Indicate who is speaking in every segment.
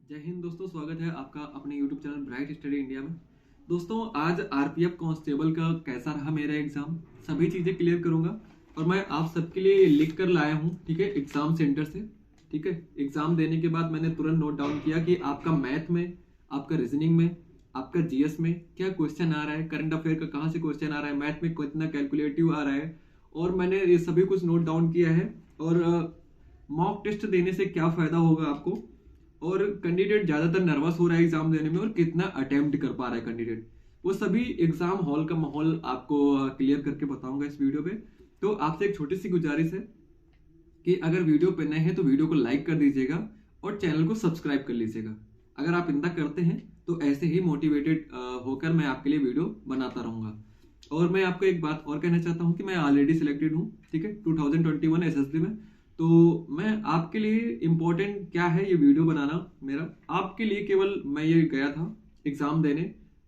Speaker 1: जय हिंद दोस्तों, स्वागत है आपका अपने YouTube channel bright study India में। दोस्तों, आज आरपीएफ कांस्टेबल का कैसा रहा मेरा एग्जाम, सभी चीज़ें क्लियर करूंगा और मैं आप सबके लिए लिख कर लाया हूं। ठीक है, एग्जाम सेंटर से। ठीक है, एग्जाम देने के बाद मैंने तुरंत नोट डाउन किया कि आपका मैथ में, आपका रीजनिंग में, आपका जीएस में क्या क्वेश्चन आ रहा है, करंट अफेयर का कहाँ से क्वेश्चन आ रहा है, मैथ में कितना कैलकुलेटिव आ रहा है, और मैंने ये सभी कुछ नोट डाउन किया है। और मॉक टेस्ट देने से क्या फ़ायदा होगा आपको, और कैंडिडेट ज़्यादातर नर्वस हो रहा है एग्जाम देने में, और कितना अटेम्प्ट कर पा रहा है कैंडिडेट, वो सभी एग्जाम हॉल का माहौल आपको क्लियर करके बताऊंगा इस वीडियो पे। तो आपसे एक छोटी सी गुजारिश है कि अगर वीडियो पे नए हैं तो वीडियो को लाइक कर दीजिएगा और चैनल को सब्सक्राइब कर लीजिएगा। अगर आप इतना करते हैं तो ऐसे ही मोटिवेटेड होकर मैं आपके लिए वीडियो बनाता रहूंगा। और मैं आपको एक बात और कहना चाहता हूँ कि मैं ऑलरेडी सिलेक्टेड हूँ, ठीक है, 2021 एसएसबी में। तो मैं आपके लिए इम्पोर्टेंट क्या है ये वीडियो बनाना मेरा, आपके लिए केवल मैं ये गया था एग्ज़ाम देने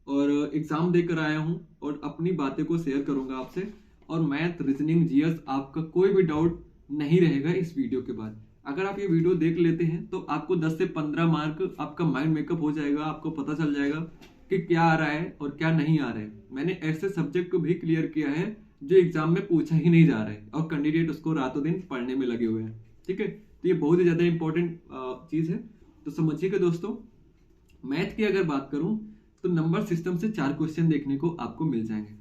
Speaker 1: और एग्ज़ाम देकर आया हूँ और अपनी बातें को शेयर करूँगा आपसे। और मैथ, रीजनिंग, जीएस, आपका कोई भी डाउट नहीं रहेगा इस वीडियो के बाद। अगर आप ये वीडियो देख लेते हैं तो आपको 10 से 15 मार्क आपका माइंड मेकअप हो जाएगा, आपको पता चल जाएगा कि क्या आ रहा है और क्या नहीं आ रहा है। मैंने ऐसे सब्जेक्ट को भी क्लियर किया है जो एग्जाम में पूछा ही नहीं जा रहा है और कैंडिडेट उसको रातों दिन पढ़ने में लगे हुए हैं। ठीक है, तो ये बहुत ही ज़्यादा इंपॉर्टेंट चीज़ है। तो समझिएगा दोस्तों, मैथ की अगर बात करूं तो नंबर सिस्टम से 4 क्वेश्चन देखने को आपको मिल जाएंगे।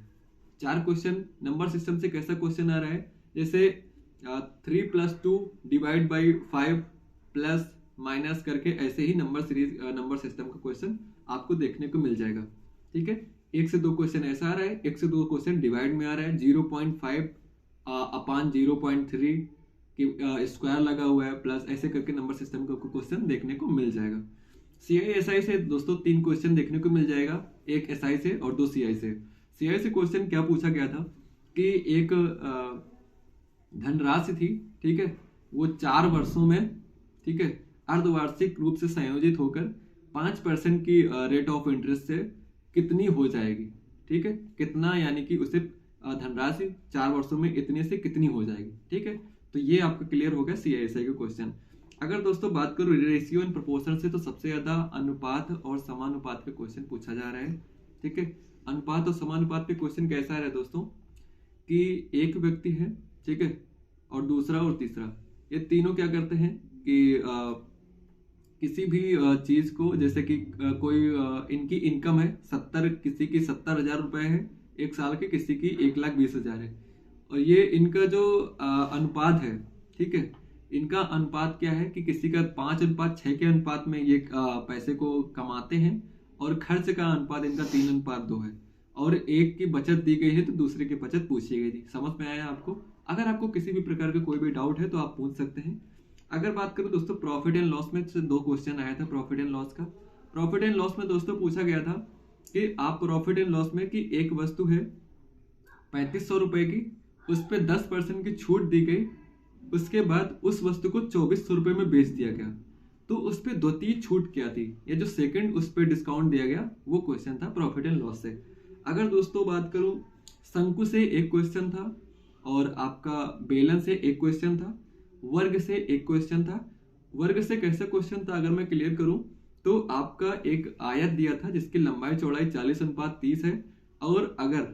Speaker 1: 4 क्वेश्चन नंबर सिस्टम से कैसा क्वेश्चन आ रहा है, जैसे 3 + 2 डिवाइड बाई 5 प्लस माइनस करके, ऐसे ही नंबर सीरीज नंबर सिस्टम का क्वेश्चन आपको देखने को मिल जाएगा। ठीक है, 1 से 2 क्वेश्चन ऐसा आ रहा है, 1 से 2 क्वेश्चन डिवाइड में आ रहा है, 0.5 अपान 0.3 की स्क्वायर लगा हुआ है, प्लस ऐसे करके नंबर सिस्टम का क्वेश्चन देखने को मिल जाएगा। सीआई एसआई से दोस्तों 3 क्वेश्चन देखने को मिल जाएगा, एक एसआई से और 2 सीआई से। सीआई से क्वेश्चन क्या पूछा गया था कि एक धनराशि थी, ठीक है, वो 4 वर्षों में, ठीक है, अर्धवार्षिक रूप से संयोजित होकर 5% की रेट ऑफ इंटरेस्ट से कितनी हो जाएगी। ठीक है, कितना यानी कि उसे धनराशि 4 वर्षों में इतने से कितनी हो जाएगी। ठीक है, तो ये आपका क्लियर हो गया सीआईएसआई का क्वेश्चन। अगर दोस्तों बात करूं रेशियो एंड प्रोपोर्शन से, तो सबसे ज्यादा अनुपात और समानुपात का क्वेश्चन पूछा जा रहा है। ठीक है, अनुपात और समानुपात पे क्वेश्चन कैसा है दोस्तों कि एक व्यक्ति है, ठीक है, और दूसरा और तीसरा, ये तीनों क्या करते हैं कि किसी भी चीज को, जैसे कि कोई इनकी इनकम है 70, किसी की 70,000 रुपए है एक साल के, किसी की 1,20,000 है, और ये इनका जो अनुपात है, ठीक है, इनका अनुपात क्या है कि किसी का 5:6 के अनुपात में ये पैसे को कमाते हैं, और खर्च का अनुपात इनका 3:2 है, और एक की बचत दी गई है तो दूसरे की बचत पूछी गई थी। समझ में आया आपको? अगर आपको किसी भी प्रकार का कोई भी डाउट है तो आप पूछ सकते हैं। अगर बात करूं दोस्तों प्रॉफिट एंड लॉस में, से 2 क्वेश्चन आया था प्रॉफिट एंड लॉस का। प्रॉफिट एंड लॉस में दोस्तों पूछा गया था कि आप प्रॉफिट एंड लॉस में कि एक वस्तु है 3500 रुपए की, उस पर 10% की छूट दी गई, उसके बाद उस वस्तु को 2400 रुपए में बेच दिया गया, तो उस पर द्वितीय छूट क्या थी, या जो सेकंड उस पर डिस्काउंट दिया गया, वो क्वेश्चन था प्रॉफिट एंड लॉस से। अगर दोस्तों बात करूं शंकु से एक क्वेश्चन था, और आपका बेलन से एक क्वेश्चन था, वर्ग से एक क्वेश्चन था। वर्ग से कैसा क्वेश्चन था अगर मैं क्लियर करूं तो आपका एक आयत दिया था जिसकी लंबाई चौड़ाई 40:30 है, और अगर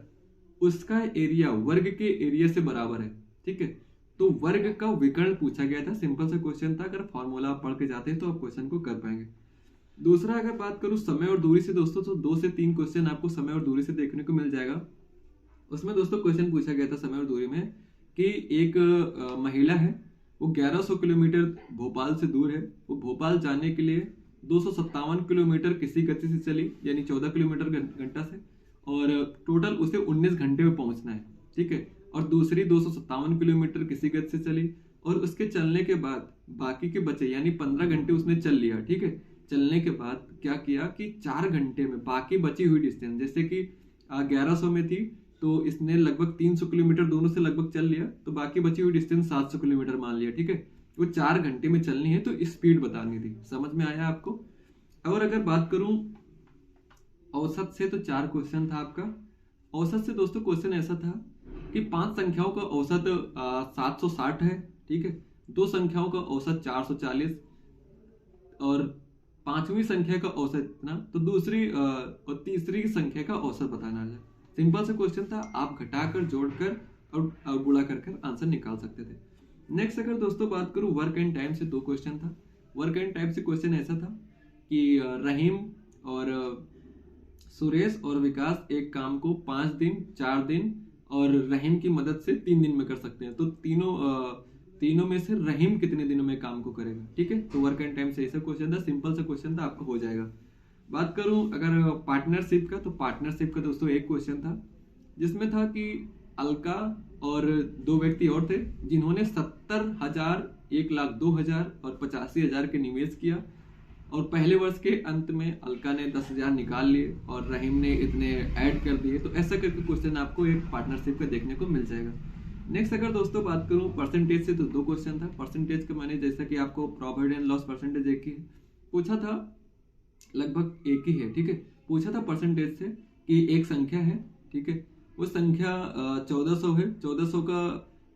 Speaker 1: उसका एरिया वर्ग के एरिया से बराबर है, ठीक है, तो वर्ग का विकर्ण पूछा गया था। सिंपल सा क्वेश्चन था, अगर फॉर्मूला आप पढ़ के जाते हैं तो आप क्वेश्चन को कर पाएंगे। दूसरा अगर बात करूं समय और दूरी से दोस्तों, तो 2 से 3 क्वेश्चन आपको समय और दूरी से देखने को मिल जाएगा। उसमें दोस्तों क्वेश्चन पूछा गया था समय और दूरी में कि एक महिला है, वो 1100 किलोमीटर भोपाल से दूर है, वो भोपाल जाने के लिए 257 किलोमीटर किसी गति से चली, यानी 14 किलोमीटर घंटा से, और टोटल उसे 19 घंटे में पहुंचना है। ठीक है, और दूसरी 257 किलोमीटर किसी गति से चली, और उसके चलने के बाद बाकी के बचे यानी 15 घंटे उसने चल लिया। ठीक है, चलने के बाद क्या किया कि 4 घंटे में बाकी बची हुई डिस्टेंस, जैसे कि 1100 में थी तो इसने लगभग 300 किलोमीटर दोनों से लगभग चल लिया, तो बाकी बची हुई डिस्टेंस 700 किलोमीटर मान लिया। ठीक है, वो 4 घंटे में चलनी है तो स्पीड बतानी थी। समझ में आया आपको? और अगर बात करूं औसत से, तो 4 क्वेश्चन था आपका। औसत से दोस्तों क्वेश्चन ऐसा था कि 5 संख्याओं का औसत 760 है, ठीक है, 2 संख्याओं का औसत 440, और पांचवी संख्या का औसत इतना, तो दूसरी और तीसरी संख्या का औसत बताना है। सिंपल सा क्वेश्चन था, आप घटाकर जोड़कर और गुणा कर आंसर निकाल सकते थे। नेक्स्ट अगर दोस्तों बात करूं वर्क एंड टाइम से, दो क्वेश्चन था। वर्क एंड टाइम से क्वेश्चन ऐसा था कि रहीम और सुरेश और विकास एक काम को 5 दिन, 4 दिन और रहीम की मदद से 3 दिन में कर सकते हैं। तो तीनों में से रहीम कितने दिनों में काम को करेगा, ठीक है। तो वर्क एंड टाइम से ऐसा क्वेश्चन था, सिंपल सा क्वेश्चन था, आपका हो जाएगा। बात करूं अगर पार्टनरशिप का, तो पार्टनरशिप का दोस्तों एक क्वेश्चन था जिसमें था कि अलका और 2 व्यक्ति और थे जिन्होंने 70,000, 1,02,000 और 85,000 के निवेश किया, और पहले वर्ष के अंत में अलका ने 10,000 निकाल लिए और रहीम ने इतने ऐड कर दिए। तो ऐसा करके क्वेश्चन आपको एक पार्टनरशिप का देखने को मिल जाएगा। नेक्स्ट अगर दोस्तों बात करूं परसेंटेज से, तो दो क्वेश्चन था। परसेंटेज का मैंने जैसा कि आपको प्रॉफिट एंड लॉस परसेंटेज एक ही पूछा था, लगभग एक ही है, ठीक है। पूछा था परसेंटेज से कि एक संख्या है, ठीक है, वो संख्या 1400 है। 1400 का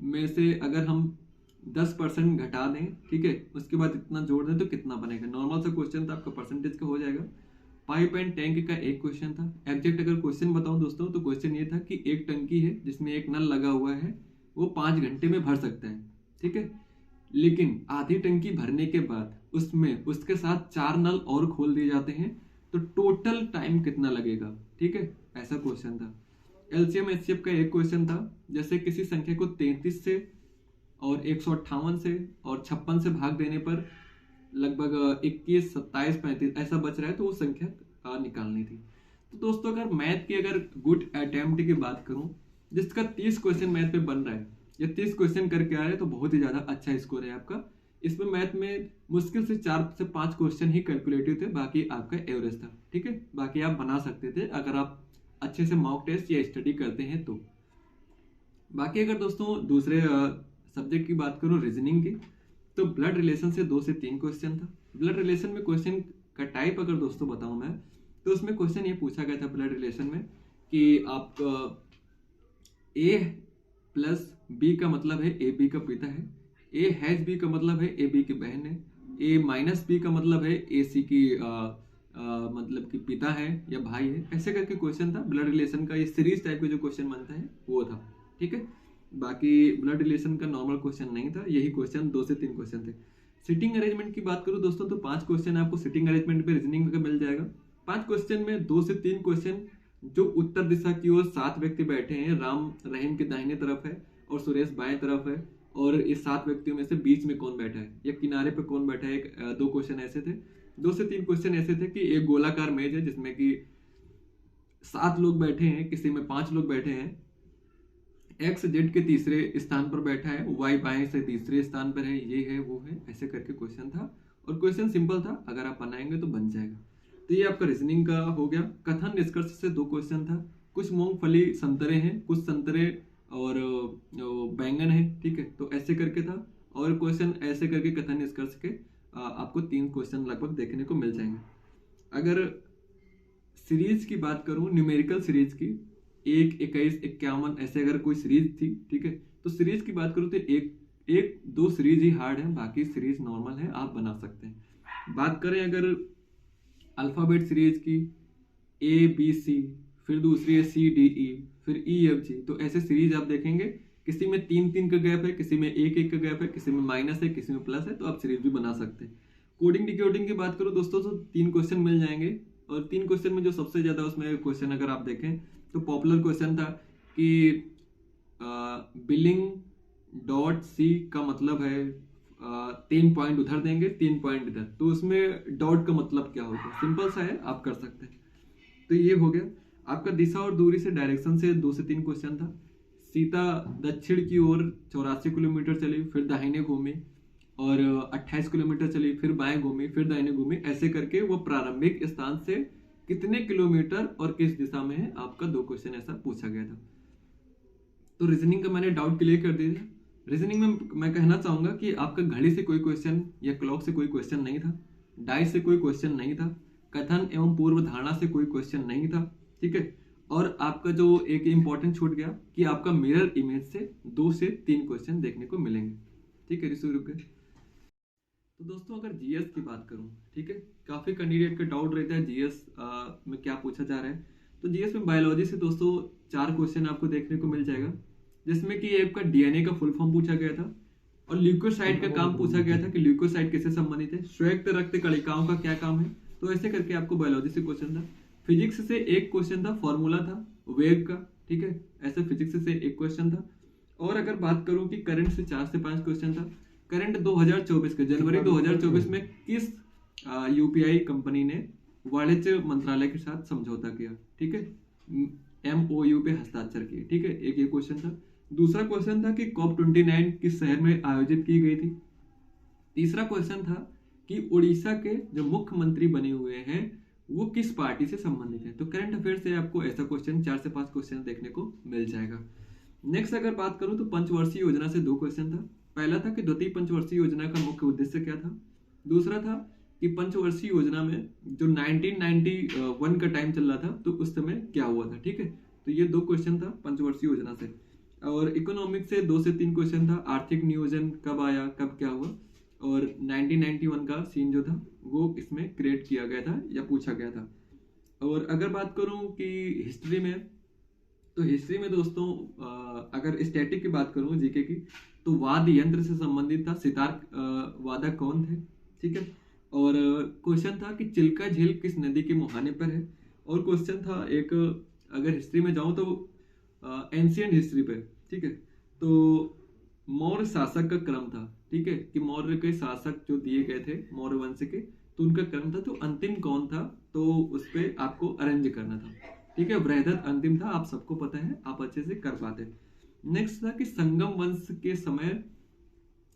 Speaker 1: में से अगर हम 10% घटा दें, ठीक है, उसके बाद इतना जोड़ दें तो कितना बनेगा। नॉर्मल सा क्वेश्चन था, आपका परसेंटेज का हो जाएगा। पाइप एंड टैंक का एक क्वेश्चन था। एग्जैक्ट अगर क्वेश्चन बताऊं दोस्तों, तो क्वेश्चन ये था कि एक टंकी है जिसमें एक नल लगा हुआ है, वो 5 घंटे में भर सकता है, ठीक है, लेकिन आधी टंकी भरने के बाद उसमें उसके साथ 4 नल और खोल दिए जाते हैं, तो टोटल टाइम कितना लगेगा, ठीक है, ऐसा क्वेश्चन था। एलसीएम एचसीएफ का एक क्वेश्चन था, जैसे किसी संख्या को 33 से और 158 से और 56 से भाग देने पर लगभग 21, 27, 35 ऐसा बच रहा है, तो वो संख्या निकालनी थी। तो दोस्तों अगर मैथ की अगर गुड अटेम्प्ट की बात करूं, जिसका 30 क्वेश्चन मैथ पे बन रहा है या 30 क्वेश्चन करके आ रहे हैं, तो बहुत ही ज्यादा अच्छा स्कोर है आपका। इसमें मैथ में मुश्किल से 4 से 5 क्वेश्चन ही कैलकुलेटिव थे, बाकी आपका एवरेज था, ठीक है। बाकी आप बना सकते थे अगर आप अच्छे से मॉक टेस्ट या स्टडी करते हैं तो। बाकी अगर दोस्तों दूसरे सब्जेक्ट की बात करूं रीजनिंग की, तो ब्लड रिलेशन से 2 से 3 क्वेश्चन था। ब्लड रिलेशन में क्वेश्चन का टाइप अगर दोस्तों बताऊं मैं, तो उसमें क्वेश्चन ये पूछा गया था ब्लड रिलेशन में कि आपका ए प्लस बी का मतलब है ए बी का पिता है, ए हैज बी का मतलब है ए बी की बहन है, ए माइनस बी का मतलब है ए सी की मतलब कि पिता है या भाई है। ऐसे करके क्वेश्चन था ब्लड रिलेशन का, ये सीरीज टाइप का जो क्वेश्चन बनता है वो था, ठीक है। बाकी ब्लड रिलेशन का नॉर्मल क्वेश्चन नहीं था, यही क्वेश्चन 2 से 3 क्वेश्चन थे। सिटिंग अरेंजमेंट की बात करूं दोस्तों, तो 5 क्वेश्चन आपको सिटिंग अरेंजमेंट पे रीजनिंग का मिल जाएगा। 5 क्वेश्चन में 2 से 3 क्वेश्चन जो उत्तर दिशा की ओर 7 व्यक्ति बैठे हैं, राम रहीम के दाहिने तरफ है और सुरेश बाएं तरफ है, और इस 7 व्यक्तियों में से बीच में कौन बैठा है या किनारे पे कौन बैठा है, 2 क्वेश्चन ऐसे थे। 2 से 3 क्वेश्चन ऐसे थे कि एक गोलाकार मेज है जिसमें कि 7 लोग बैठे हैं, किसी में 5 लोग बैठे हैं, एक्स जेड के तीसरे स्थान पर बैठा है, वाई बाएं से तीसरे स्थान पर है, ये है वो है, ऐसे करके क्वेश्चन था। और क्वेश्चन सिंपल था, अगर आप बनाएंगे तो बन जाएगा। तो ये आपका रीजनिंग का हो गया। कथन निष्कर्ष से 2 क्वेश्चन था। कुछ मूंगफली संतरे हैं, कुछ संतरे और बैंगन है, ठीक है, तो ऐसे करके था। और क्वेश्चन ऐसे करके कथन निष्कर्ष के आपको 3 क्वेश्चन लगभग देखने को मिल जाएंगे। अगर सीरीज की बात करूं, न्यूमेरिकल सीरीज की 1, 21, 51 ऐसे अगर कोई सीरीज थी, ठीक है, तो सीरीज की बात करूं तो एक 2 सीरीज ही हार्ड है, बाकी सीरीज नॉर्मल है, आप बना सकते हैं। बात करें अगर अल्फाबेट सीरीज की ABC, फिर दूसरी है CDE, फिर EFG, तो ऐसे सीरीज आप देखेंगे किसी में 3-3 का गैप है, किसी में 1-1 का गैप है, किसी में माइनस है, किसी में प्लस है, तो आप सीरीज भी बना सकते हैं। कोडिंग डिकोडिंग की बात करो दोस्तों, तो 3 क्वेश्चन मिल जाएंगे, और 3 क्वेश्चन में जो सबसे ज्यादा उसमें क्वेश्चन अगर आप देखें तो पॉपुलर क्वेश्चन था कि बिलिंग डॉट सी का मतलब है 3 पॉइंट उधर देंगे, 3 पॉइंट इधर, तो उसमें डॉट का मतलब क्या होगा, सिंपल सा है, आप कर सकते हैं। तो ये हो गया आपका। दिशा और दूरी से डायरेक्शन से 2 से 3 क्वेश्चन था। सीता दक्षिण की ओर 84 किलोमीटर चली, फिर दाहिने घूमी, और 28 किलोमीटर चली, फिर बाएं घूमी, फिर दाहिने घूमी, ऐसे करके वो प्रारंभिक स्थान से कितने किलोमीटर और किस दिशा में है, आपका 2 क्वेश्चन ऐसा पूछा गया था। तो रीजनिंग का मैंने डाउट क्लियर कर दिया। रीजनिंग में मैं कहना चाहूंगा कि आपका घड़ी से कोई क्वेश्चन या क्लॉक से कोई क्वेश्चन नहीं था, डाई से कोई क्वेश्चन नहीं था, कथन एवं पूर्व धारणा से कोई क्वेश्चन नहीं था, ठीक है। और आपका जो एक इंपॉर्टेंट छूट गया कि आपका मिरर इमेज से 2 से 3 क्वेश्चन देखने को मिलेंगे, ठीक है। रुक गए। तो दोस्तों अगर जीएस की बात करूं, ठीक है, काफी कैंडिडेट का डाउट रहता है जीएस में क्या पूछा जा रहा है। तो जीएस में बायोलॉजी से दोस्तों 4 क्वेश्चन आपको देखने को मिल जाएगा, जिसमें कि आपका डीएनए का फुल फॉर्म पूछा गया था और ल्यूकोसाइट का काम पूछा गया था कि ल्यूकोसाइट किससे संबंधित है, श्वेत रक्त कणिकाओं का क्या काम है। तो ऐसे करके आपको बायोलॉजी से क्वेश्चन था। फिजिक्स से एक क्वेश्चन था, फॉर्मूला था वेव का, ठीक है, ऐसे फिजिक्स से एक क्वेश्चन था। और अगर बात करूं कि करंट से 4 से 5 क्वेश्चन था। करंट 2024 के जनवरी 2024 में किस यूपीआई कंपनी ने वाणिज्य मंत्रालय के साथ समझौता किया, ठीक है, एमओयू पे हस्ताक्षर किए, ठीक है, एक ये क्वेश्चन था। दूसरा क्वेश्चन था कि COP29 किस शहर में आयोजित की गई थी। तीसरा क्वेश्चन था कि उड़ीसा के जो मुख्यमंत्री बने हुए हैं वो किस पार्टी से संबंधित है। तो करंट अफेयर से आपको ऐसा क्वेश्चन 4 से 5 क्वेश्चन देखने को मिल जाएगा। नेक्स्ट अगर बात करूं तो पंचवर्षीय योजना से 2 क्वेश्चन था। पहला था कि द्वितीय पंचवर्षीय योजना का मुख्य उद्देश्य क्या था। दूसरा था कि पंचवर्षीय योजना में जो 1991 का टाइम चल रहा था तो उस समय क्या हुआ था, ठीक है। तो ये 2 क्वेश्चन था पंचवर्षीय योजना से। और इकोनॉमिक्स से 2 से 3 क्वेश्चन था, आर्थिक नियोजन कब आया, कब क्या हुआ, और 1991 का सीन जो था वो इसमें क्रिएट किया गया था या पूछा गया था। और अगर बात करूं कि हिस्ट्री में, तो हिस्ट्री में दोस्तों अगर स्टैटिक की बात करूं जीके की, तो वाद्य यंत्र से संबंधित था, सितार वादक कौन थे, ठीक है। और क्वेश्चन था कि चिल्का झील किस नदी के मुहाने पर है। और क्वेश्चन था एक, अगर हिस्ट्री में जाऊं तो एंशियंट हिस्ट्री पे, ठीक है, तो मौर्य शासक का क्रम था, ठीक है, कि मौर्य के शासक जो दिए गए थे मौर्य वंश के, तो उनका क्रम था, तो अंतिम कौन था तो उस पर आपको अरेंज करना था, ठीक है। बृहदत्त अंतिम था, आप सबको पता है, आप अच्छे से कर पाते। नेक्स्ट था कि संगम वंश के समय,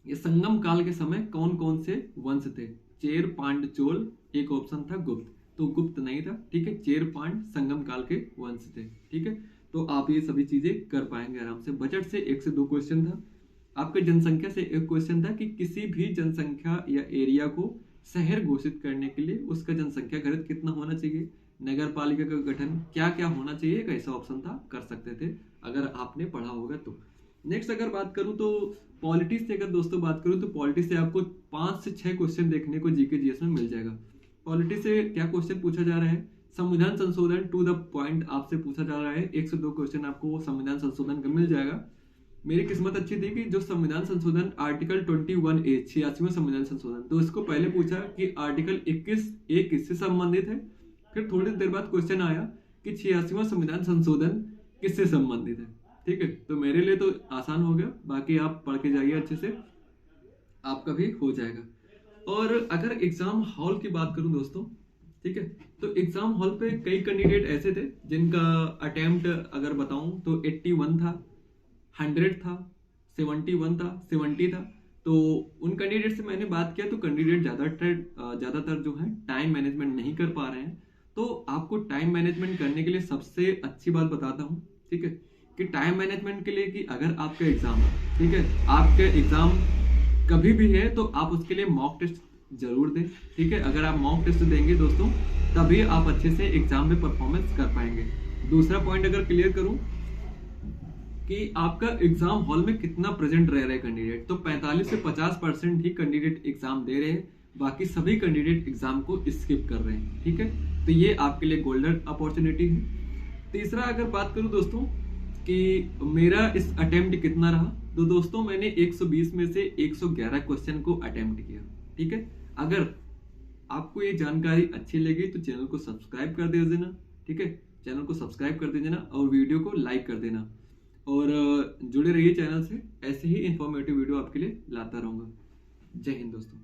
Speaker 1: ये संगम काल के समय कौन कौन से वंश थे। चेर, पांड, चोल, एक ऑप्शन था गुप्त, तो गुप्त नहीं था, ठीक है। चेर, पांड संगम काल के वंश थे, ठीक है। तो आप ये सभी चीजें कर पाएंगे आराम से। बजट से 1 से 2 क्वेश्चन था। आपके जनसंख्या से एक क्वेश्चन था कि किसी भी जनसंख्या या एरिया को शहर घोषित करने के लिए उसका जनसंख्या घनत्व कितना होना चाहिए, नगर पालिका का गठन क्या क्या होना चाहिए, एक ऐसा ऑप्शन था, कर सकते थे अगर आपने पढ़ा होगा तो। नेक्स्ट अगर बात करूं तो पॉलिटिक्स से, अगर दोस्तों बात करूं तो पॉलिटिक्स से आपको 5 से 6 क्वेश्चन देखने को जीके जीएस में मिल जाएगा। पॉलिटिक्स से क्या क्वेश्चन पूछा जा रहा है, संविधान संशोधन टू द पॉइंट आपसे पूछा जा रहा है। 1 से 2 क्वेश्चन आपको संविधान संशोधन का मिल जाएगा। मेरी किस्मत अच्छी थी कि जो संविधान संशोधन आर्टिकल 21A 86वां संविधान संशोधन, तो इसको पहले पूछा कि आर्टिकल 21A किससे संबंधित है। फिर थोड़ी देर बाद क्वेश्चन आया कि 86वां संविधान संशोधन किससे संबंधित है, ठीक है। तो मेरे लिए तो आसान हो गया, बाकी आप पढ़ के जाइए अच्छे से, आपका भी हो जाएगा। और अगर एग्जाम हॉल की बात करूं दोस्तों, ठीक है, तो एग्जाम हॉल पे कई कैंडिडेट ऐसे थे जिनका अटेम्प्ट अगर बताऊं तो 81 था, 100 था, 71 था, 70 था। तो उन कैंडिडेट से मैंने बात किया तो कैंडिडेट ज्यादातर जो है टाइम मैनेजमेंट नहीं कर पा रहे हैं। तो आपको टाइम मैनेजमेंट करने के लिए सबसे अच्छी बात बताता हूँ, ठीक है, कि टाइम मैनेजमेंट के लिए कि अगर आपका एग्जाम, ठीक है, आपके एग्जाम कभी भी है तो आप उसके लिए मॉक टेस्ट जरूर दें, ठीक है। अगर आप मॉक टेस्ट देंगे दोस्तों तभी आप अच्छे से एग्जाम में परफॉर्मेंस कर पाएंगे। दूसरा पॉइंट अगर क्लियर करूं कि आपका एग्जाम हॉल में कितना प्रेजेंट रह रहे हैं कैंडिडेट, तो 45 से 50% ही कैंडिडेट एग्जाम दे रहे हैं, बाकी सभी कैंडिडेट एग्जाम को स्किप कर रहे हैं, ठीक है। तो ये आपके लिए गोल्डन अपॉर्चुनिटी है। तीसरा अगर बात करूं दोस्तों कि मेरा इस अटेम्प्ट कितना रहा, तो दोस्तों मैंने 120 में से 111 क्वेश्चन को अटेम्प्ट किया, ठीक है। अगर आपको ये जानकारी अच्छी लगी तो चैनल को सब्सक्राइब कर दे देना, ठीक है, चैनल को सब्सक्राइब कर देना और वीडियो को लाइक कर देना, और जुड़े रहिए चैनल से, ऐसे ही इंफॉर्मेटिव वीडियो आपके लिए लाता रहूंगा। जय हिंद दोस्तों।